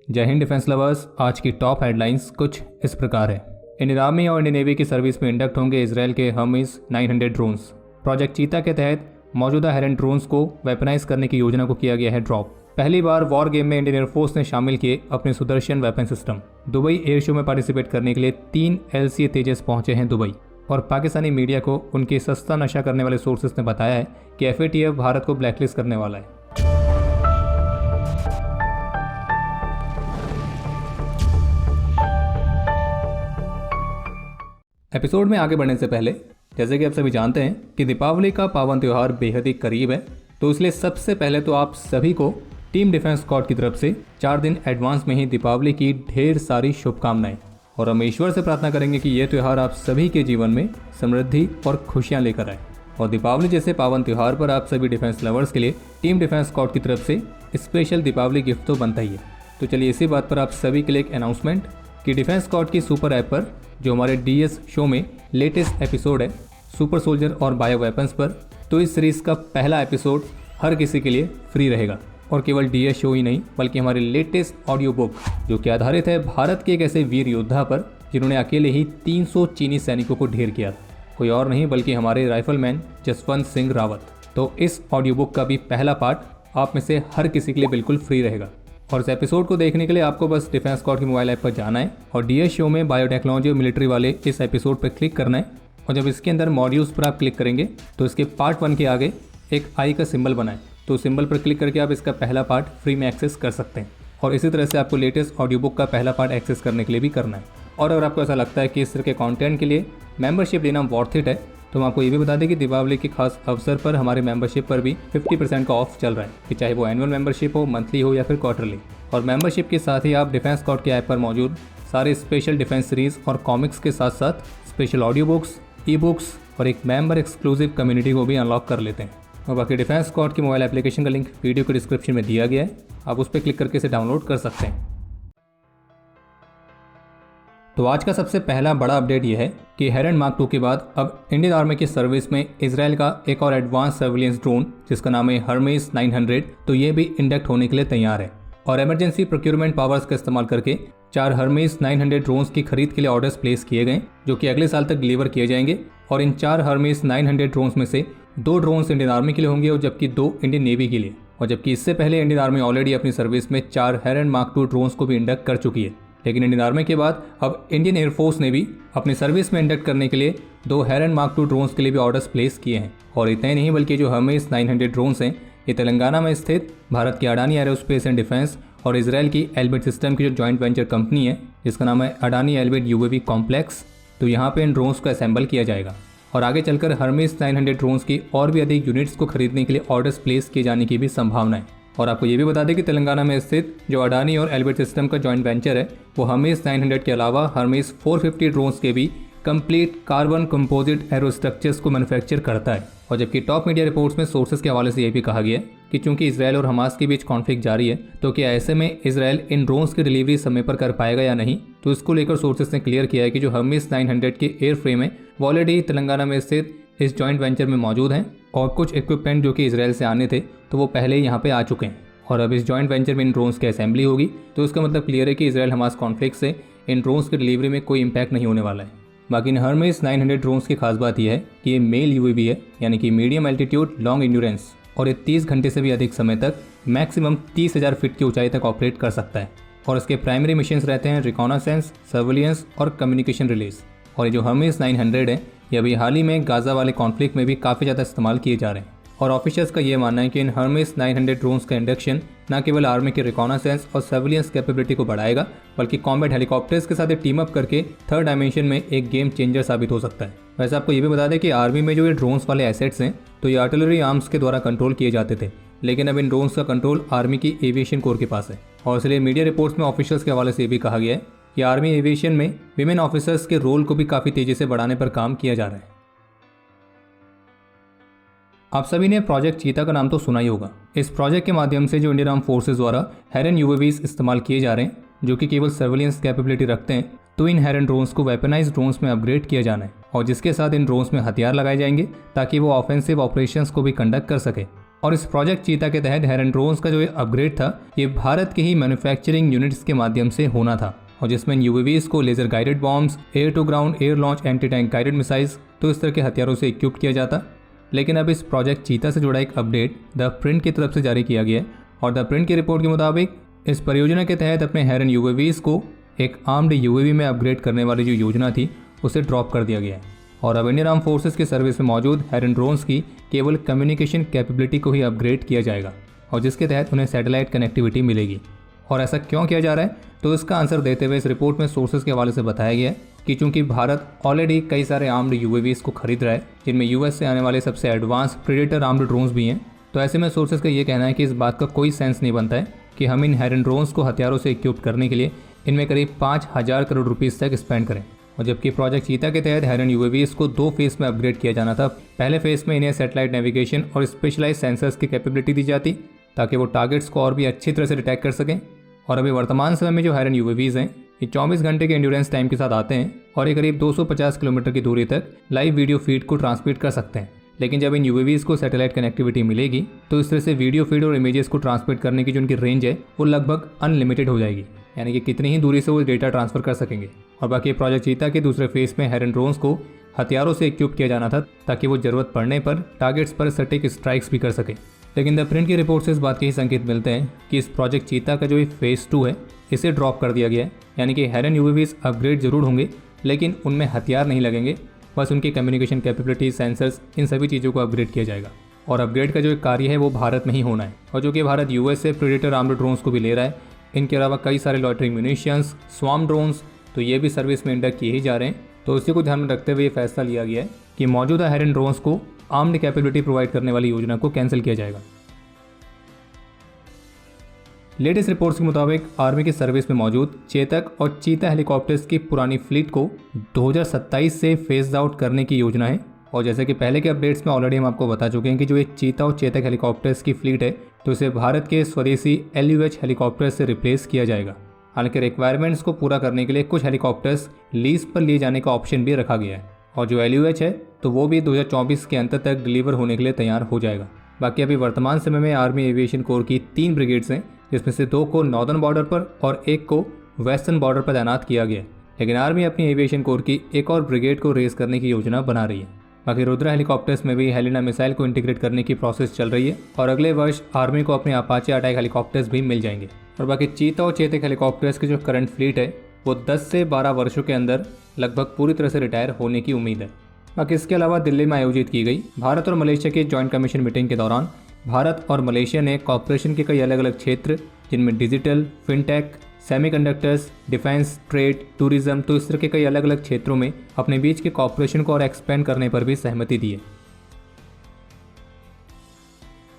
जय Hind defence lovers. आज की टॉप हेडलाइंस कुछ इस प्रकार है। इंडियन आर्मी और इंडियन नेवी की सर्विस में इंडक्ट होंगे इजराइल के हर्मीज 900 ड्रोन्स। प्रोजेक्ट चीता के तहत मौजूदा हेरन ड्रोन्स को वेपनाइज करने की योजना को किया गया है ड्रॉप। पहली बार वॉर गेम में इंडियन एयरफोर्स ने शामिल किए अपने Sudarshan weapon system. Dubai air show में पार्टिसिपेट करने के लिए 3 LCA तेजस पहुंचे हैं दुबई। और पाकिस्तानी मीडिया को उनके सस्ता नशा करने वाले सोर्सेस ने बताया है कि FATF भारत को ब्लैकलिस्ट करने वाला है। एपिसोड में आगे बढ़ने से पहले जैसे कि आप सभी जानते हैं कि दीपावली का पावन त्यौहार बेहद ही करीब है, तो इसलिए सबसे पहले तो आप सभी को टीम डिफेंस स्क्वाड की तरफ से 4 दिन एडवांस में ही दीपावली की ढेर सारी शुभकामनाएं। और हम ईश्वर से प्रार्थना करेंगे कि यह त्यौहार आप सभी के जीवन में समृद्धि और खुशियां लेकर आए। और दीपावली जैसे पावन त्यौहार पर आप सभी डिफेंस लवर्स के लिए टीम डिफेंस स्क्वाड की तरफ से स्पेशल दीपावली गिफ्ट तो बनता ही है। तो चलिए इसी बात पर आप सभी के लिए एक अनाउंसमेंट कि डिफेंस स्क्वाड की सुपर ऐप पर जो हमारे DS शो में लेटेस्ट एपिसोड है सुपर सोल्जर और बायो वेपन्स पर, तो इस सीरीज़ का पहला एपिसोड हर किसी के लिए फ्री रहेगा। और केवल DS शो ही नहीं बल्कि हमारे लेटेस्ट ऑडियो बुक जो कि आधारित है भारत के एक ऐसे वीर योद्धा पर जिन्होंने अकेले ही 300 चीनी सैनिकों को ढेर किया। कोई और नहीं बल्कि हमारे राइफलमैन जसवंत सिंह रावत। तो इस ऑडियो बुक का भी पहला पार्ट आप में से हर किसी के लिए बिल्कुल फ्री रहेगा। और इस एपिसोड को देखने के लिए आपको बस डिफेंस स्क्वाड की मोबाइल ऐप पर जाना है और DS शो में बायोटेक्नोलॉजी और मिलिट्री वाले इस एपिसोड पर क्लिक करना है। और जब इसके अंदर मॉड्यूल्स पर आप क्लिक करेंगे तो इसके पार्ट 1 के आगे एक आई का सिंबल बना है, तो सिंबल पर क्लिक करके आप इसका पहला पार्ट फ्री में एक्सेस कर सकते हैं। और इसी तरह से आपको लेटेस्ट ऑडियो बुक का पहला पार्ट एक्सेस करने के लिए भी करना है। और अगर आपको ऐसा लगता है कि इस तरह के कंटेंट के लिए मेंबरशिप लेना वर्थ इट है, तो हम आपको ये भी बता दें कि दीपावली के खास अवसर पर हमारे मेंबरशिप पर भी 50% का ऑफ चल रहा है, कि चाहे वो एनुअल मेंबरशिप हो, मंथली हो या फिर क्वार्टरली। और मेंबरशिप के साथ ही आप डिफेंस स्क्वाड के ऐप पर मौजूद सारे स्पेशल डिफेंस सीरीज और कॉमिक्स के साथ साथ स्पेशल ऑडियो बुक्स, ई-बुक्स और एक मेंबर एक्सक्लूसिव कम्युनिटी को भी अनलॉक कर लेते हैं। और बाकी डिफेंस स्क्वाड की मोबाइल एप्लीकेशन का लिंक वीडियो के डिस्क्रिप्शन में दिया गया है, आप उस पर क्लिक करके इसे डाउनलोड कर सकते हैं। तो आज का सबसे पहला बड़ा अपडेट यह है कि हेरन मार्क 2 के बाद अब इंडियन आर्मी की सर्विस में इजराइल का एक और एडवांस सर्विलेंस ड्रोन जिसका नाम है हर्मीज 900, तो ये भी इंडक्ट होने के लिए तैयार है। और इमरजेंसी प्रोक्योरमेंट पावर्स का इस्तेमाल करके 4 हर्मीज 900 ड्रोन्स की खरीद के लिए ऑर्डर्स प्लेस किए गए, जो कि अगले साल तक डिलीवर किए जाएंगे। और इन 4 हर्मीज 900 ड्रोन्स में से 2 ड्रोन्स इंडियन आर्मी के लिए होंगे और जबकि 2 इंडियन नेवी के लिए। और जबकि इससे पहले इंडियन आर्मी ऑलरेडी अपनी सर्विस में 4 हेरन मार्क 2 ड्रोन्स को भी इंडक्ट कर चुकी है, लेकिन इंडियन आर्मी के बाद अब इंडियन एयरफोर्स ने भी अपनी सर्विस में इंडक्ट करने के लिए 2 हेरन मार्क 2 ड्रोन्स के लिए भी ऑर्डर्स प्लेस किए हैं। और इतना ही नहीं बल्कि जो हर्मीज 900 ड्रोन्स हैं ये तेलंगाना में स्थित भारत की अडानी एरोस्पेस एंड डिफेंस और इसराइल की एल्बिट सिस्टम की जो जॉइंट वेंचर कंपनी है जिसका नाम है अडानी एल्बिट UAV कॉम्प्लेक्स, तो यहाँ पे इन ड्रोन्स को असेंबल किया जाएगा। और आगे चलकर हर्मीज 900 ड्रोन्स की और भी अधिक यूनिट्स को खरीदने के लिए ऑर्डर्स प्लेस किए जाने की भी संभावना है। और आपको ये भी बता दें कि तेलंगाना में स्थित जो अडानी और एल्बिट सिस्टम का जॉइंट वेंचर है वो हर्मीज 900 के अलावा हर्मीज 450 ड्रोन्स के भी कंप्लीट कार्बन कंपोजिट एरोस्ट्रक्चर्स को मैन्युफैक्चर करता है। और जबकि टॉप मीडिया रिपोर्ट्स में सोर्सेज के हवाले से ये भी कहा गया है कि चूंकि इसराइल और हमास के बीच कॉन्फ्लिक्ट जारी है, तो क्या ऐसे में इसराइल इन ड्रोन्स की डिलीवरी समय पर कर पाएगा या नहीं, तो इसको लेकर सोर्सेज ने क्लियर किया है कि जो हर्मीज 900 के एयर फ्रेम है वो ऑलरेडी तेलंगाना में स्थित इस जॉइंट वेंचर में मौजूद हैं। और कुछ इक्विपमेंट जो कि इसराइल से आने थे तो वो पहले ही यहाँ पे आ चुके हैं। और अब इस जॉइंट वेंचर में इन ड्रोन्स की असेंबली होगी, तो इसका मतलब क्लियर है कि इसराइल हमास कॉन्फ्लिक्ट से इन ड्रोन्स की डिलीवरी में कोई इंपैक्ट नहीं होने वाला है। बाकी इन हर्मीज 900 ड्रोन्स की खास बात यह है कि ये मेल UAV है, यानी कि मीडियम एल्टीट्यूड लॉन्ग इंड्योरेंस, और ये 30 घंटे से भी अधिक समय तक मैक्सिमम 30,000 फीट की ऊंचाई तक ऑपरेट कर सकता है। और इसके प्राइमरी मिशंस रहते हैं रिकॉनासेंस, सर्विलियंस और कम्युनिकेशन रिलीज। और ये जो हर्मीज 900 है ये अभी हाल ही में गाजा वाले कॉन्फ्लिक्ट में भी काफ़ी ज़्यादा इस्तेमाल किए जा रहे हैं। और ऑफिशियल्स का ये मानना है कि इन हर्मीज 900 ड्रोन्स का इंडक्शन न केवल आर्मी के रिकॉनासेंस और सर्विलियंस कैपेबिलिटी को बढ़ाएगा बल्कि कॉम्बैट हेलीकॉप्टर्स के साथ टीम अप करके थर्ड डायमेंशन में एक गेम चेंजर साबित हो सकता है। वैसे आपको ये भी बता दें कि आर्मी में जो ये ड्रोन्स वाले एसेट्स हैं तो ये आर्टिलरी आर्म्स के द्वारा कंट्रोल किए जाते थे, लेकिन अब इन ड्रोन्स का कंट्रोल आर्मी की एविएशन कोर के पास है। और इसलिए मीडिया रिपोर्ट्स में ऑफिशियल्स के हवाले से ये भी कहा गया है कि आर्मी एविएशन में विमेन ऑफिसर्स के रोल को भी काफ़ी तेज़ी से बढ़ाने पर काम किया जा रहा है। आप सभी ने प्रोजेक्ट चीता का नाम तो सुना ही होगा। इस प्रोजेक्ट के माध्यम से जो इंडियन आर्म फोर्सेज द्वारा हेरन UAVs इस्तेमाल किए जा रहे हैं जो कि केवल सर्विलेंस कैपेबिलिटी रखते हैं, तो इन हेरन ड्रोन्स को वेपनाइज ड्रोन्स में अपग्रेड किया जाना है और जिसके साथ इन ड्रोन्स में हथियार लगाए जाएंगे ताकि वो ऑफेंसिव ऑपरेशंस को भी कंडक्ट कर सके। और इस प्रोजेक्ट चीता के तहत हेरन ड्रोन्स का जो अपग्रेड था ये भारत के ही मैन्युफैक्चरिंग यूनिट्स के माध्यम से होना था, और जिसमें यूएवीज को laser guided bombs, air to ground air launch anti tank guided missiles तो इस तरह के हथियारों से इक्विप किया जाता। लेकिन अब इस प्रोजेक्ट चीता से जुड़ा एक अपडेट द प्रिंट की तरफ से जारी किया गया है, और द प्रिंट की रिपोर्ट के मुताबिक इस परियोजना के तहत अपने हेरन यूएवीज को एक आर्म्ड यूएवी में अपग्रेड करने वाली जो योजना थी उसे ड्रॉप कर दिया गया है, और अब इंडियन आर्म फोर्सेस की सर्विस में मौजूद हेरन ड्रोन्स की केवल कम्युनिकेशन कैपेबिलिटी को ही अपग्रेड किया जाएगा, और जिसके तहत उन्हें सैटेलाइट कनेक्टिविटी मिलेगी। और ऐसा क्यों किया जा रहा है, तो इसका आंसर देते हुए इस रिपोर्ट में सोर्सेज के हवाले से बताया गया है कि चूंकि भारत ऑलरेडी कई सारे आर्म्ड यूएवीज को खरीद रहा है, जिनमें यूएस से आने वाले सबसे एडवांस प्रेडेटर आर्म्ड ड्रोन्स भी हैं, तो ऐसे में सोर्सेज का ये कहना है कि इस बात का कोई सेंस नहीं बनता है कि हम इन हेरन ड्रोन्स को हथियारों से इक्विप करने के लिए इनमें करीब 5,000 करोड़ रुपीज़ तक स्पेंड करें। और जबकि प्रोजेक्ट चीता के तहत हेरन यूएवीज को 2 फेज में अपग्रेड किया जाना था। पहले फेज में इन्हें सैटेलाइट नेविगेशन और स्पेशलाइज सेंसर्स की कैपेबिलिटी दी जाती ताकि वो टारगेट्स को और भी अच्छी तरह से डिटेक्ट कर सकें। और अभी वर्तमान समय में जो हेरन यूएवीज हैं ये 24 घंटे के एंड्योरेंस टाइम के साथ आते हैं और ये करीब 250 किलोमीटर की दूरी तक लाइव वीडियो फीड को ट्रांसमिट कर सकते हैं। लेकिन जब इन यूएवीज को सैटेलाइट कनेक्टिविटी मिलेगी तो इस तरह से वीडियो फीड और इमेजेस को ट्रांसमिट करने की जो उनकी रेंज है वो लगभग अनलिमिटेड हो जाएगी, यानी कि कितनी ही दूरी से वो डेटा ट्रांसफर कर सकेंगे। और बाकी प्रोजेक्ट चीता के दूसरे फेज में हेरन ड्रोन्स को हथियारों से इक्विप किया जाना था ताकि वो जरूरत पड़ने पर टारगेट्स पर सटीक स्ट्राइक्स भी कर सके। लेकिन द प्रिंट की रिपोर्ट से इस बात के ही संकेत मिलते हैं कि इस प्रोजेक्ट चीता का जो ये फेज 2 है इसे ड्रॉप कर दिया गया है, यानी कि हेरन यूएवीज अपग्रेड जरूर होंगे लेकिन उनमें हथियार नहीं लगेंगे, बस उनकी कम्युनिकेशन कैपेबिलिटी, सेंसर्स, इन सभी चीज़ों को अपग्रेड किया जाएगा। और अपग्रेड का जो कार्य है वो भारत में ही होना है, और जो कि भारत यूएस से प्रेडेटर आर्म्ड ड्रोन्स को भी ले रहा है। इनके अलावा कई सारे लॉटरिंग म्यूनिशंस, स्वाम ड्रोन्स तो ये भी सर्विस में इंडक्ट किए ही जा रहे हैं। तो इसी को ध्यान में रखते हुए ये फैसला लिया गया है कि मौजूदा हेरन ड्रोन्स को आर्म्ड कैपेबिलिटी प्रोवाइड करने वाली योजना को कैंसिल किया जाएगा। लेटेस्ट रिपोर्ट्स के मुताबिक आर्मी की सर्विस में मौजूद चेतक और चीता हेलीकॉप्टर्स की पुरानी फ्लीट को 2027 से फेज आउट करने की योजना है। और जैसे कि पहले के अपडेट्स में ऑलरेडी हम आपको बता चुके हैं कि जो एक चीता और चेतक हेलीकॉप्टर्स की फ्लीट है तो इसे भारत के स्वदेशी LUH हेलीकॉप्टर्स से रिप्लेस किया जाएगा। हालांकि रिक्वायरमेंट्स को पूरा करने के लिए कुछ हेलीकॉप्टर्स लीज पर लिए जाने का ऑप्शन भी रखा गया है, और जो LUH है तो वो भी 2024 के अंत तक डिलीवर होने के लिए तैयार हो जाएगा। बाकी अभी वर्तमान समय में आर्मी एविएशन कोर की 3 ब्रिगेड्स हैं, जिसमें से 2 को नॉर्दर्न बॉर्डर पर और 1 को वेस्टर्न बॉर्डर पर तैनात किया गया है। लेकिन आर्मी अपनी एविएशन कोर की एक और ब्रिगेड को रेज करने की योजना बना रही है। बाकी रुद्रा हेलीकॉप्टर्स में भी हेलिना मिसाइल को इंटीग्रेट करने की प्रोसेस चल रही है, और अगले वर्ष आर्मी को अपने अपाचे अटैक हेलीकॉप्टर्स भी मिल जाएंगे। और बाकी चीता और चेतक हेलीकॉप्टर्स की जो करंट फ्लीट है वो 10 से 12 वर्षों के अंदर लगभग पूरी तरह से रिटायर होने की उम्मीद है। बाकी इसके अलावा दिल्ली में आयोजित की गई भारत और मलेशिया की जॉइंट कमीशन मीटिंग के दौरान भारत और मलेशिया ने कॉर्पोरेशन के कई अलग अलग क्षेत्र, जिनमें digital, fintech, semiconductors, defence, trade, tourism तो इस तरह के कई अलग अलग क्षेत्रों में अपने बीच के कॉर्पोरेशन को और एक्सपेंड करने पर भी सहमति दी है।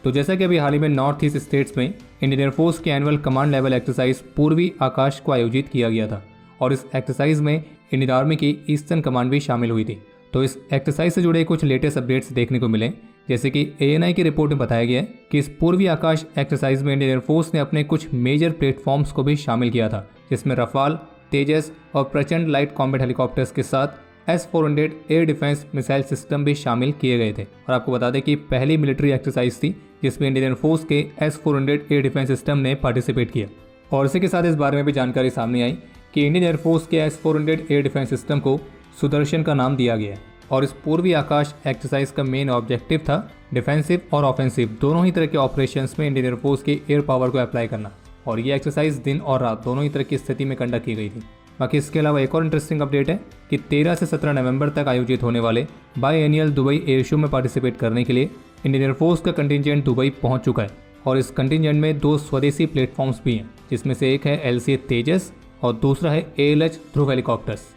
तो जैसा कि अभी हाल ही में नॉर्थ ईस्ट स्टेट्स में इंडियन एयरफोर्स के एनुअल कमांड लेवल एक्सरसाइज पूर्वी आकाश को आयोजित किया गया था, और इस एक्सरसाइज में इंडियन आर्मी की ईस्टर्न कमांड भी शामिल हुई थी। तो इस एक्सरसाइज से जुड़े कुछ लेटेस्ट अपडेट्स देखने को मिले, जैसे कि ANI की रिपोर्ट में बताया गया है कि इस पूर्वी आकाश एक्सरसाइज में इंडियन एयरफोर्स ने अपने कुछ मेजर प्लेटफॉर्म्स को भी शामिल किया था, जिसमें रफाल, तेजस और प्रचंड लाइट कॉम्बैट हेलीकॉप्टर्स के साथ S-400 air defence missile system भी शामिल किए गए थे। और आपको बता दें कि पहली मिलिट्री एक्सरसाइज थी जिसमें इंडियन एयरफोर्स के S-400 एयर डिफेंस सिस्टम ने पार्टिसिपेट किया। और इसी के साथ इस बारे में भी जानकारी सामने आई कि इंडियन एयरफोर्स के S-400 एयर डिफेंस सिस्टम को सुदर्शन का नाम दिया गया है। और इस पूर्वी आकाश एक्सरसाइज का मेन ऑब्जेक्टिव था डिफेंसिव और ऑफेंसिव दोनों ही तरह के ऑपरेशंस में इंडियन एयरफोर्स के एयर पावर को अप्लाई करना, और ये एक्सरसाइज दिन और रात दोनों ही तरह की स्थिति में कंडक्ट की गई थी। बाकी इसके अलावा एक और इंटरेस्टिंग अपडेट है कि 13 से 17 नवंबर तक आयोजित होने वाले बायएनियल दुबई एयर शो में पार्टिसिपेट करने के लिए इंडियन एयरफोर्स का कंटिजेंट दुबई पहुंच चुका है। और इस कंटिजेंट में 2 स्वदेशी प्लेटफॉर्म्स भी हैं, जिसमें से एक है LCA तेजस और दूसरा है ALH ध्रुव हेलीकॉप्टर्स।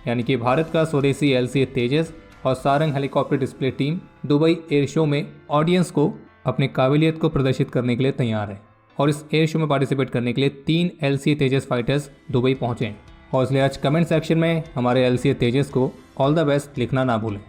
यानी कि भारत का स्वदेशी LCA तेजस और Sarang helicopter display team Dubai air show में ऑडियंस को अपने काबिलियत को प्रदर्शित करने के लिए तैयार है। और इस एयर शो में पार्टिसिपेट करने के लिए 3 LCA तेजस फाइटर्स दुबई पहुंचे हैं। और इसलिए आज कमेंट सेक्शन में हमारे LCA तेजस को ऑल द बेस्ट लिखना ना भूलें।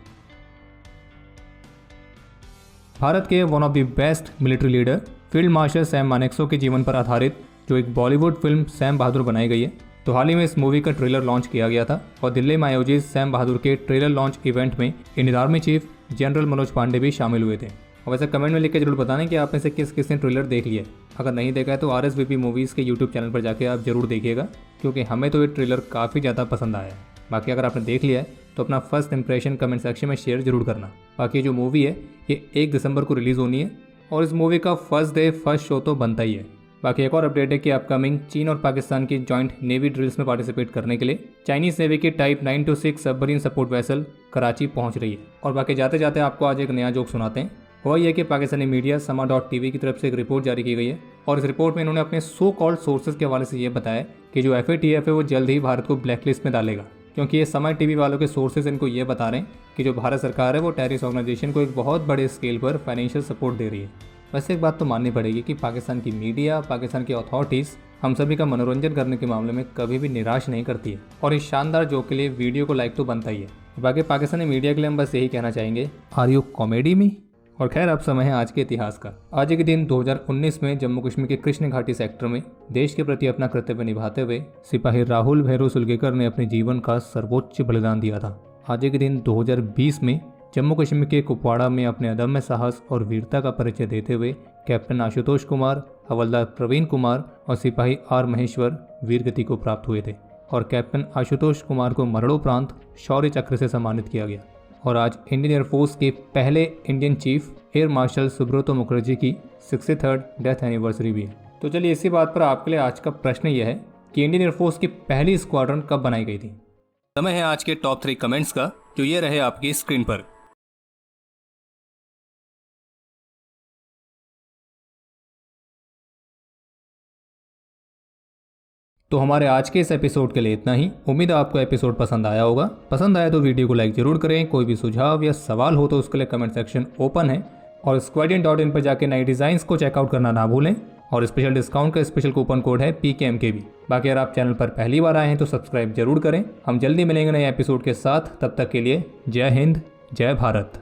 भारत के one of the best military leader field marshal Sam Manekshaw के जीवन पर आधारित जो एक बॉलीवुड फिल्म सैम बहादुर बनाई गई है, तो हाल ही में इस मूवी का ट्रेलर लॉन्च किया गया था। और दिल्ली में आयोजित सैम बहादुर के ट्रेलर लॉन्च इवेंट में Indian Army chief general Manoj Pande भी शामिल हुए थे। और वैसे कमेंट में लिख के जरूर बताना कि आप में से किस किस ने ट्रेलर देख लिया है। अगर नहीं देखा है तो RSVP मूवीज़ के यूट्यूब चैनल पर जाके आप जरूर देखिएगा, क्योंकि हमें तो ये ट्रेलर काफ़ी ज़्यादा पसंद आया है। बाकी अगर आपने देख लिया है तो अपना फर्स्ट इंप्रेशन कमेंट सेक्शन में शेयर जरूर करना। बाकी जो मूवी है ये 1 दिसंबर को रिलीज़ होनी है और इस मूवी का फर्स्ट डे फर्स्ट शो तो बनता ही है। बाकी एक और अपडेट है कि अपकमिंग चीन और पाकिस्तान की जॉइंट नेवी ड्रिल्स में पार्टिसिपेट करने के लिए चाइनीज नेवी की type 926 submarine support vessel Karachi पहुंच रही है। और बाकी जाते जाते आपको आज एक नया जोक सुनाते हैं। वह यह कि पाकिस्तानी मीडिया sama.tv की तरफ से एक रिपोर्ट जारी की गई है और इस रिपोर्ट में इन्होंने अपने सो कॉल्ड सोर्सेज के हवाले से ये बताया कि जो FATF है वो जल्द ही भारत को ब्लैकलिस्ट में डालेगा, क्योंकि ये समय TV वालों के सोर्सेज इनको ये बता रहे हैं कि जो भारत सरकार है वो टेररिस्ट ऑर्गेनाइजेशन को एक बहुत बड़े स्केल पर फाइनेंशियल सपोर्ट दे रही है। वैसे एक बात तो माननी पड़ेगी कि पाकिस्तान की मीडिया, पाकिस्तान की अथॉरिटीज़ हम सभी का मनोरंजन करने के मामले में कभी भी निराश नहीं करती है और इस शानदार जोक के लिए वीडियो को लाइक तो बनता ही है। बाकी पाकिस्तानी मीडिया के लिए हम बस यही कहना चाहेंगे, आर यू कॉमेडी में। और खैर अब समय है आज के इतिहास का। आज के दिन 2019 में जम्मू कश्मीर के कृष्ण घाटी सेक्टर में देश के प्रति अपना कर्तव्य निभाते हुए सिपाही राहुल भैरव सुलगेकर ने अपने जीवन का सर्वोच्च बलिदान दिया था। आज के दिन 2020 में जम्मू कश्मीर के कुपवाड़ा में अपने अदम्य साहस और वीरता का परिचय देते हुए कैप्टन आशुतोष कुमार, हवलदार प्रवीण कुमार और सिपाही R महेश्वर वीरगति को प्राप्त हुए थे और कैप्टन आशुतोष कुमार को मरणोपरांत शौर्य चक्र से सम्मानित किया गया। और आज इंडियन एयरफोर्स के पहले Indian chief air marshal Subroto Mukherjee की 63rd डेथ एनिवर्सरी भी है। तो चलिए इसी बात पर आपके लिए आज का प्रश्न यह है कि इंडियन एयरफोर्स की पहली स्क्वाड्रन कब बनाई गई थी। समय है आज के टॉप 3 कमेंट्स का, जो ये रहे आपकी स्क्रीन पर। तो हमारे आज के इस एपिसोड के लिए इतना ही। उम्मीद है आपको एपिसोड पसंद आया होगा। पसंद आया तो वीडियो को लाइक जरूर करें। कोई भी सुझाव या सवाल हो तो उसके लिए कमेंट सेक्शन ओपन है और squadron.in पर जाके नई डिजाइन्स को चेकआउट करना ना भूलें। और स्पेशल डिस्काउंट का स्पेशल कूपन कोड है PKMKB। बाकी अगर आप चैनल पर पहली बार आए हैं तो सब्सक्राइब जरूर करें। हम जल्दी मिलेंगे नए एपिसोड के साथ, तब तक के लिए जय हिंद, जय भारत।